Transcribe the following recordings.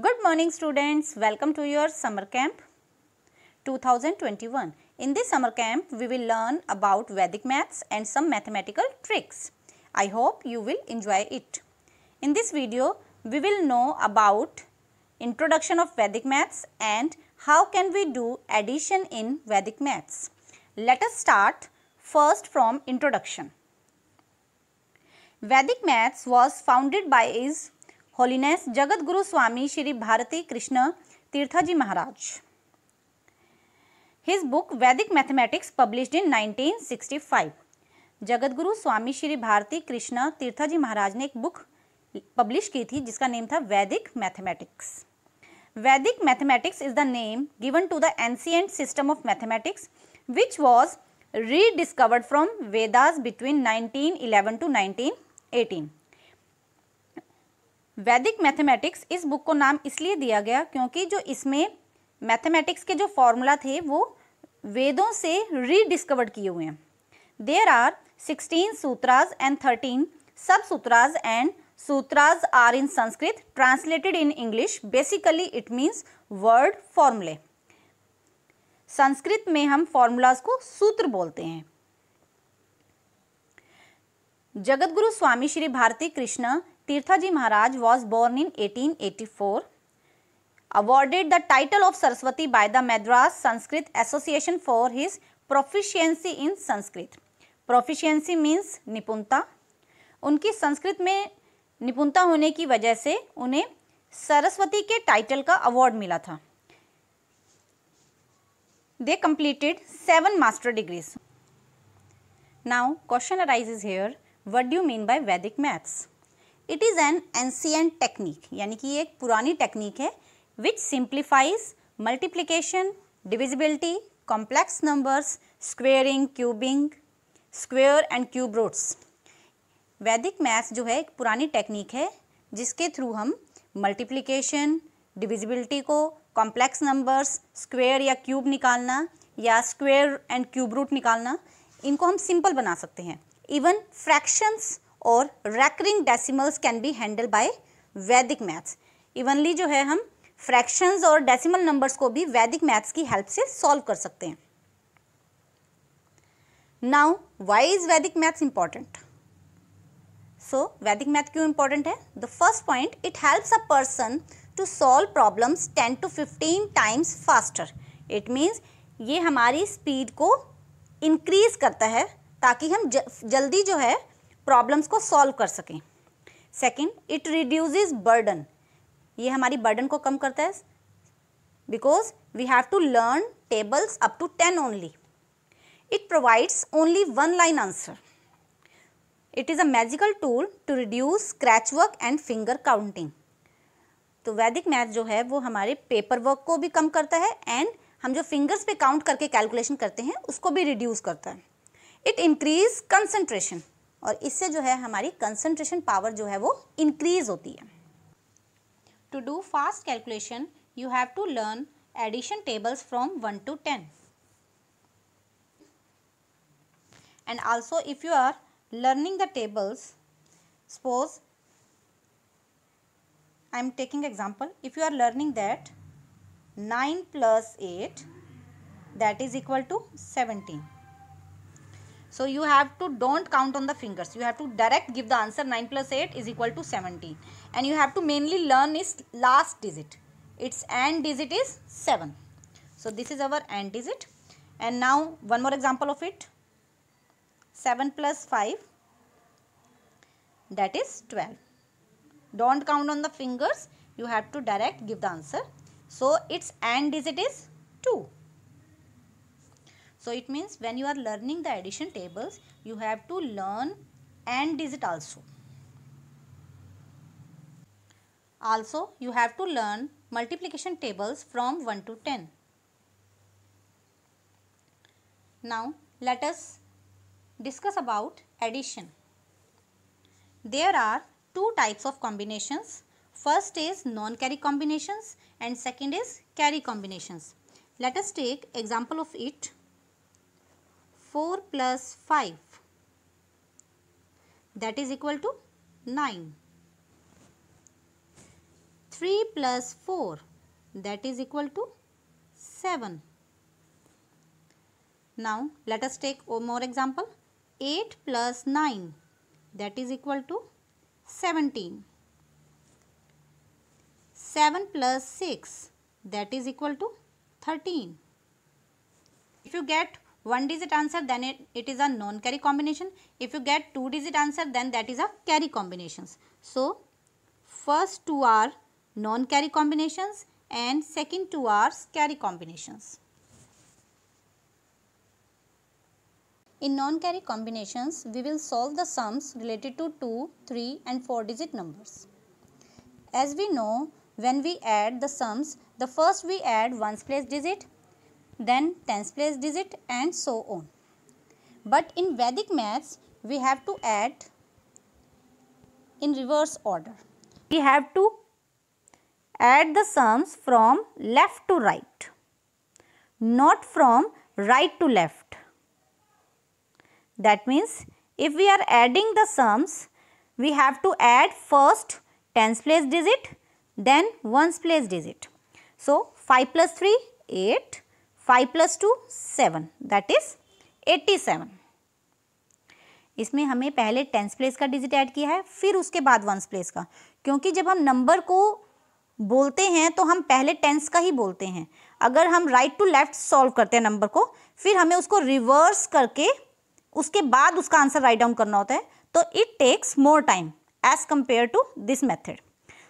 Good morning students, welcome to your summer camp 2021. In this summer camp, we will learn about Vedic maths and some mathematical tricks. I hope you will enjoy it. In this video, we will know about introduction of Vedic maths and how can we do addition in Vedic maths. Let us start first from introduction. Vedic maths was founded by His Holiness Jagat Guru Swami Shri Bharati Krishna Tirtha Ji Maharaj. His book Vedic Mathematics published in 1965. Jagat Guru स्वामी श्री भारती कृष्णा तीर्था जी महाराज ने एक book publish की थी जिसका name था Vedic mathematics. Vedic mathematics is the name given to the ancient system of mathematics which was rediscovered from Vedas between 1911 to 1918. Vedic mathematics इस book को नाम इसलिए दिया गया क्योंकि जो इसमें मैथमेटिक्स के जो फॉर्मूला थे वो वेदों से रीडिस्कवर्ड किए हुए हैं. There are 16 सूत्रास and 13 sub sutras and sutras are in Sanskrit translated in English. Basically it means word formulae. Sanskrit में हम फॉर्मूलाज को सूत्र बोलते हैं. जगत गुरु स्वामी श्री भारती कृष्णा तीर्था जी महाराज was born in 1884. Awarded the title of Saraswati by the Madras Sanskrit Association for his proficiency in Sanskrit. Proficiency means निपुणता. उनकी संस्कृत में निपुणता होने की वजह से उन्हें सरस्वती के टाइटल का अवार्ड मिला था. They completed 7 master degrees. Now question arises here, what do you mean by Vedic maths? It is an ancient technique, यानी कि ये एक पुरानी टेक्निक है which simplifies multiplication, divisibility, complex numbers, squaring, cubing, square and cube roots. वैदिक maths जो है एक पुरानी टेक्निक है जिसके थ्रू हम मल्टीप्लिकेशन, डिविजिबिलिटी को, कॉम्प्लेक्स नंबर्स, स्क्वेयर या क्यूब निकालना या स्क्वेयर एंड क्यूब रूट निकालना, इनको हम सिंपल बना सकते हैं. इवन फ्रैक्शंस और recurring decimals can be handle bye वैदिक मैथ्स. इवनली जो है हम फ्रैक्शंस और डेसिमल नंबर्स को भी वैदिक मैथ्स की हेल्प से सॉल्व कर सकते हैं. Now why is Vedic maths important? So Vedic math क्यों इंपॉर्टेंट है? The first point, it helps a person to solve problems 10 to 15 times faster. It means ये हमारी स्पीड को इंक्रीज करता है ताकि हम जल्दी जो है प्रॉब्लम्स को सॉल्व कर सकें. Second, it reduces burden. ये हमारी बर्डन को कम करता है because we have to learn tables up to 10 only. It provides only 1 line answer. It is a magical tool to reduce scratch work and finger counting. तो Vedic math जो है वो हमारे पेपर वर्क को भी कम करता है एंड हम जो फिंगर्स पे काउंट करके कैलकुलेशन करते हैं उसको भी रिड्यूस करता है. इट इंक्रीज कंसंट्रेशन, और इससे जो है हमारी कंसंट्रेशन पावर जो है वो इंक्रीज होती है. To do fast calculation you have to learn addition tables from 1 to 10. And also if you are learning the tables, suppose I am taking example, if you are learning that 9 plus 8 that is equal to 17. So you have to don't count on the fingers. You have to direct give the answer 9 plus 8 is equal to 17. And you have to mainly learn its last digit. Its AND digit is 7. So this is our AND digit. And now one more example of it. 7 plus 5 that is 12. Don't count on the fingers. You have to direct give the answer. So its AND digit is 2. So it means when you are learning the addition tables, you have to learn AND digit also. Also, you have to learn multiplication tables from 1 to 10. Now, let us discuss about addition. There are 2 types of combinations. First is non-carry combinations and second is carry combinations. Let us take example of it. 4 plus 5 that is equal to 9. 3 plus 4, that is equal to 7. Now let us take one more example. 8 plus 9, that is equal to 17. 7 plus 6, that is equal to 13. If you get one digit answer, then it is a non-carry combination. If you get two digit answer, then that is a carry combinations. So first two are non-carry combinations and second two are carry combinations. In non-carry combinations, we will solve the sums related to 2, 3 and 4 digit numbers. As we know, when we add the sums, the first we add ones place digit, then tens place digit and so on. But in Vedic maths, we have to add in reverse order. We have to add the sums from left to right, not from right to left. That means if we are adding the sums, we have to add first tens place digit, then ones place digit. So 5 plus 3, 8, 5 plus 2, 7, that is 87. इसमें हमें पहले tens place का digit add किया है, फिर उसके बाद ones place का, क्योंकि जब हम नंबर को बोलते हैं तो हम पहले टेंस का ही बोलते हैं. अगर हम राइट टू लेफ्ट सॉल्व करते हैं नंबर को, फिर हमें उसको रिवर्स करके उसके बाद उसका आंसर राइट डाउन करना होता है, तो it takes more time as compared to this method.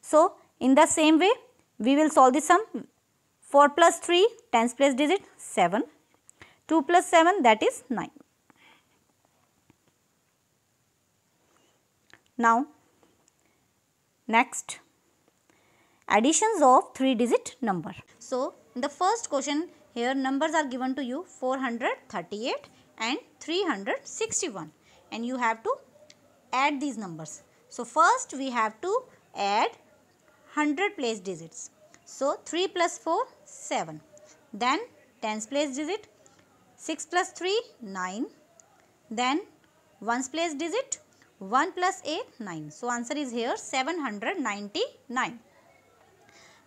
So in the same way we will solve this sum. 4 plus 3 tens place digit 7, 2 plus 7 that is 9. Now next, additions of 3 digit number. So in the first question here numbers are given to you 438 and 361 and you have to add these numbers. So first we have to add 100 place digits. So 3 plus 4, 7. Then tens place digit, 6 plus 3, 9. Then ones place digit, 1 plus 8, 9. So answer is here 799.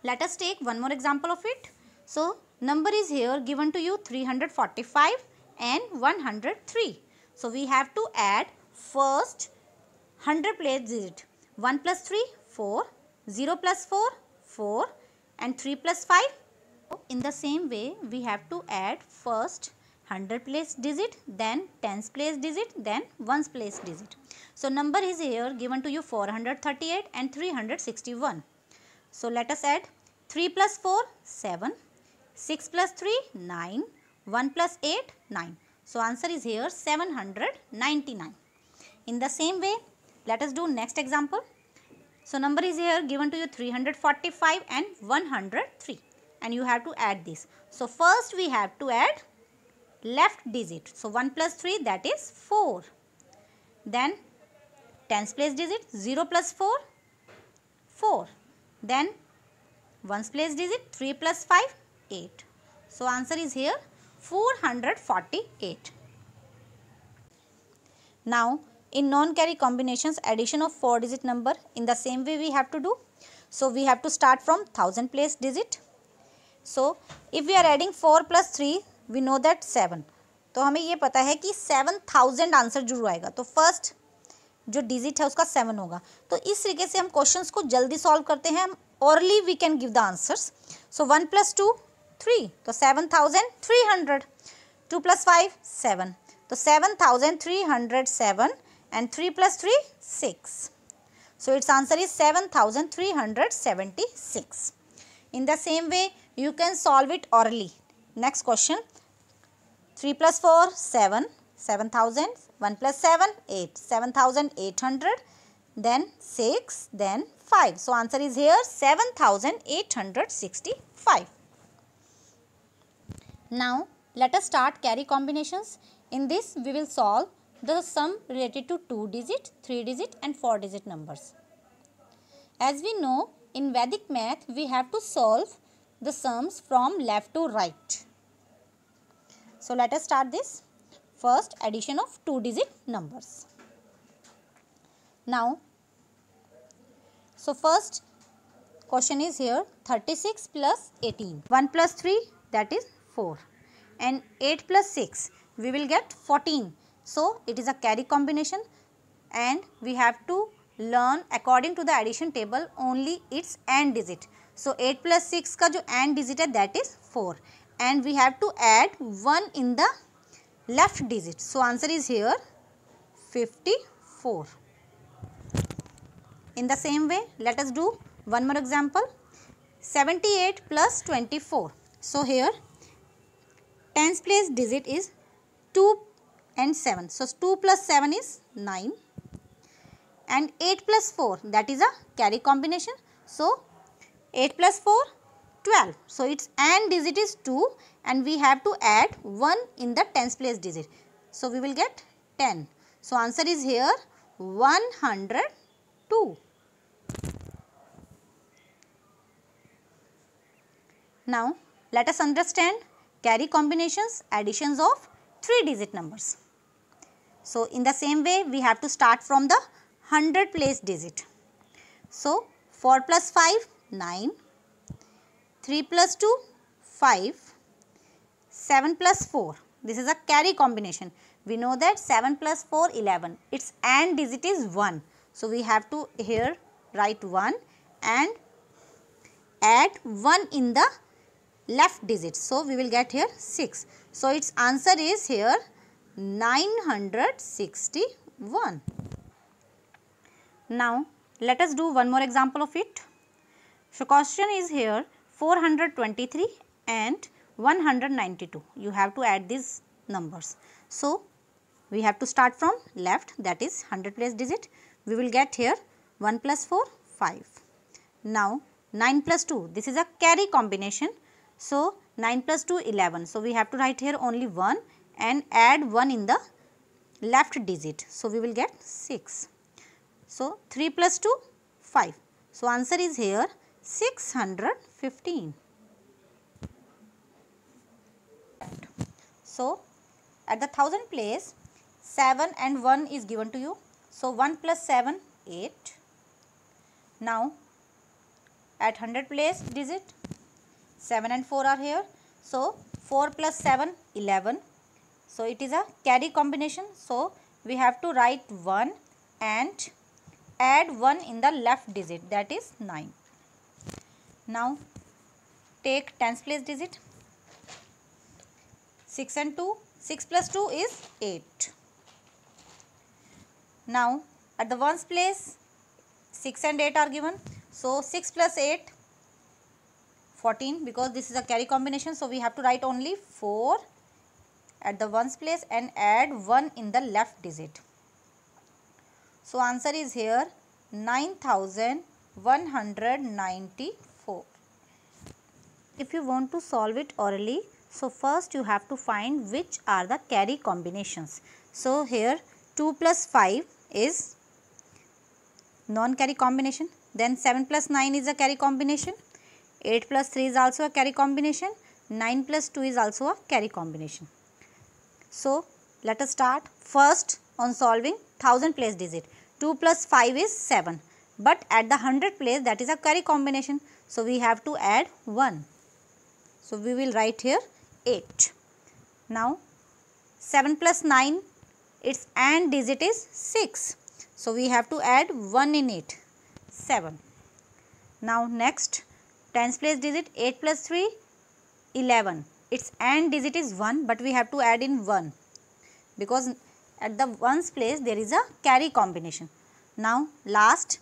Let us take one more example of it. So number is here given to you 345 and 103. So we have to add first 100 place digit. 1 plus 3, 4. 0 plus 4, 4. And 3 plus 5. In the same way, we have to add first 100 place digit, then tens place digit, then ones place digit. So number is here given to you 438 and 361. So let us add 3 plus 4, 7, 6 plus 3, 9, 1 plus 8, 9. So answer is here 799. In the same way, let us do next example. So number is here given to you 345 and 103 and you have to add this. So first we have to add left digit. So 1 plus 3 that is 4. Then tens place digit 0 plus 4, 4. Then ones place digit 3 plus 5, 8. So answer is here 448. Now in non-carry combinations, addition of 4 digit number in the same way we have to do. So we have to start from 1000 place digit. So if we are adding 4 plus 3, we know that 7. तो हमें ये पता है कि 7000 answer जरूर आएगा. तो first जो डिजिट है उसका 7 होगा. तो इस तरीके से हम क्वेश्चंस को जल्दी सॉल्व करते हैं. Orally we can give the answers. So 1 plus 2, 3. तो 7300. 2 plus 5, 7. तो 7307. And 3 plus 3, 6. So its answer is 7376. In the same way, you can solve it orally. Next question. 3 plus 4, 7. 7000. 1 plus 7, 8. 7800. Then 6. Then 5. So answer is here 7865. Now let us start carry combinations. In this we will solve the sum related to 2 digit, 3 digit and 4 digit numbers. As we know, in Vedic math we have to solve the sums from left to right. So let us start this. First, addition of 2 digit numbers. Now, so first Question is here 36 plus 18. 1 plus 3, that is 4. And 8 plus 6, we will get 14. So it is a carry combination and we have to learn according to the addition table only its AND digit. So 8 plus 6 का जो AND digit है that is 4 and we have to add 1 in the left digit. So answer is here 54. In the same way, let us do one more example. 78 plus 24. So here tens place digit is 2 and 7. So 2 plus 7 is 9 and 8 plus 4, that is a carry combination. So 8 plus 4, 12. So its AND digit is 2 and we have to add 1 in the tens place digit. So we will get 10. So answer is here 102. Now let us understand carry combinations, additions of 3 digit numbers. So in the same way we have to start from the 100 place digit. So 4 plus 5, 9, 3 plus 2, 5, 7 plus 4. This is a carry combination. We know that 7 plus 4, 11. Its AND digit is 1. So we have to here write 1 and add 1 in the left digit. So we will get here 6. So its answer is here 961. Now let us do one more example of it. So question is here 423 and 192. You have to add these numbers. So we have to start from left, that is 100 place digit. We will get here 1 plus 4, 5. Now 9 plus 2, this is a carry combination. So 9 plus 2, 11. So we have to write here only 1 and add 1 in the left digit. So we will get 6. So 3 plus 2, 5. So answer is here 615. So at the 1000 place 7 and 1 is given to you. So 1 plus 7, 8. Now at 100 place digit 7 and 4 are here. So 4 plus 7, 11. So it is a carry combination. So we have to write 1 and add 1 in the left digit, that is 9. Now take tens place digit. 6 and 2. 6 plus 2 is 8. Now at the ones place 6 and 8 are given. So 6 plus 8, 14, because this is a carry combination. So we have to write only 4 at the ones place and add 1 in the left digit. So answer is here 9194. If you want to solve it orally, so first you have to find which are the carry combinations. So here 2 plus 5 is non-carry combination. Then 7 plus 9 is a carry combination. 8 plus 3 is also a carry combination. 9 plus 2 is also a carry combination. So let us start first on solving 1000 place digit. 2 plus 5 is 7. But at the 100 place, that is a carry combination. So we have to add 1. So we will write here 8. Now 7 plus 9, its AND digit is 6. So we have to add 1 in it, 7. Now next tens place digit 8 plus 3, 11. Its AND digit is 1, but we have to add in 1 because at the ones place there is a carry combination. Now last,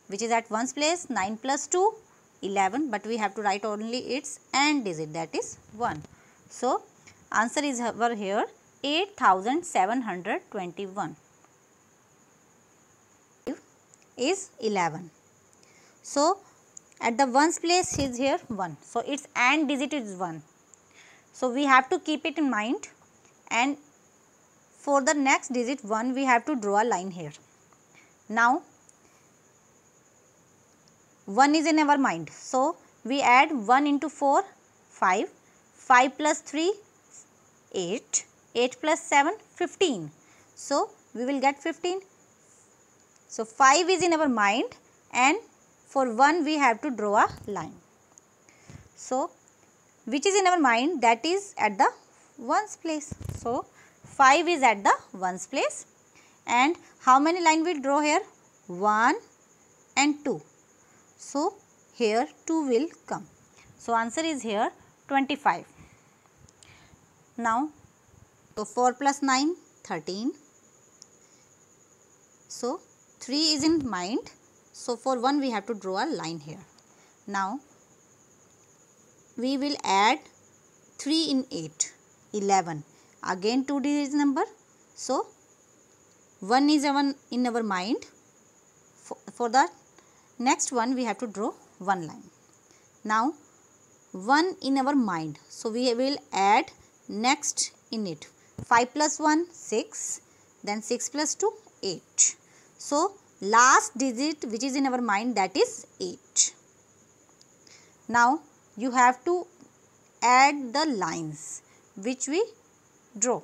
which is at ones place, 9 plus 2, 11, but we have to write only its AND digit, that is 1. So answer is over here 8721 is 11. So at the ones place is here 1. So its AND digit is 1. So we have to keep it in mind, and for the next digit 1 we have to draw a line here. Now 1 is in our mind. So we add 1 into 4, 5. 5 plus 3, 8. 8 plus 7, 15. So we will get 15. So 5 is in our mind and for 1 we have to draw a line. So which is in our mind, that is at the ones place. So 5 is at the ones place, and how many line we draw here? 1 and 2. So here 2 will come. So answer is here 25. Now so 4 plus 9, 13. So 3 is in mind. So for 1 we have to draw a line here. Now we will add 3 in 8, 11. Again 2 digit number. So 1 is in our mind. For the next one we have to draw one line. Now 1 in our mind. So we will add next in it. 5 plus 1, 6. Then 6 plus 2, 8. So last digit which is in our mind, that is 8. Now you have to add the lines which we draw.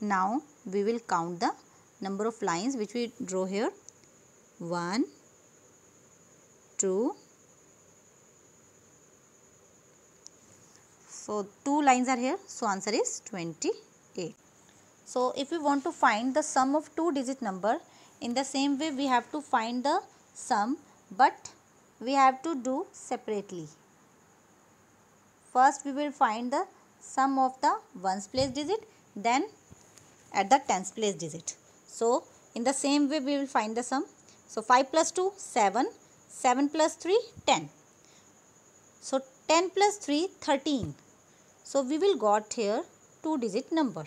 Now we will count the number of lines which we draw here. 1, 2. So 2 lines are here. So answer is 28. So if we want to find the sum of 2 digit number, in the same way we have to find the sum, but we have to do separately. First we will find the sum of the ones place digit, then at the tens place digit. So in the same way we will find the sum. So 5 plus 2, 7. 7 plus 3, 10. So 10 plus 3, 13. So we will got here 2 digit number.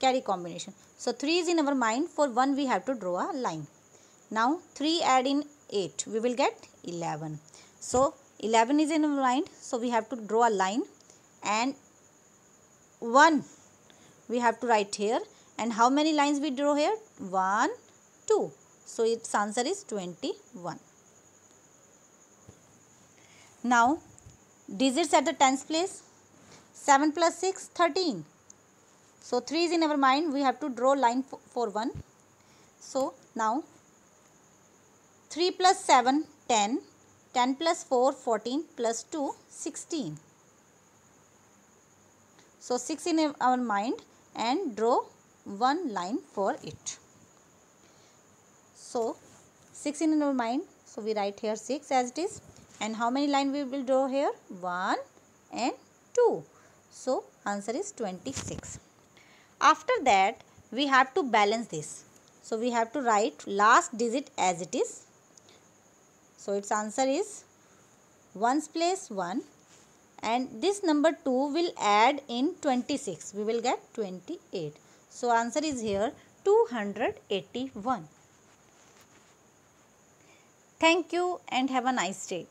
Carry combination. So 3 is in our mind. For 1 we have to draw a line. Now 3 add in 8. We will get 11. So 11 is in our mind. So we have to draw a line. And 1 we have to write here. And how many lines we draw here? 1, 2. So its answer is 21. Now digits at the tens place. 7 plus 6, 13. So 3 is in our mind. We have to draw line for 1. So now 3 plus 7, 10. 10 plus 4, 14. Plus 2, 16. So 6 in our mind and draw one line for it. So 6 in our mind. So we write here 6 as it is. And how many line we will draw here? 1 and 2. So answer is 26. After that we have to balance this. So we have to write last digit as it is. So its answer is ones place 1. And this number 2 will add in 26. We will get 28. So answer is here 281. Thank you and have a nice day.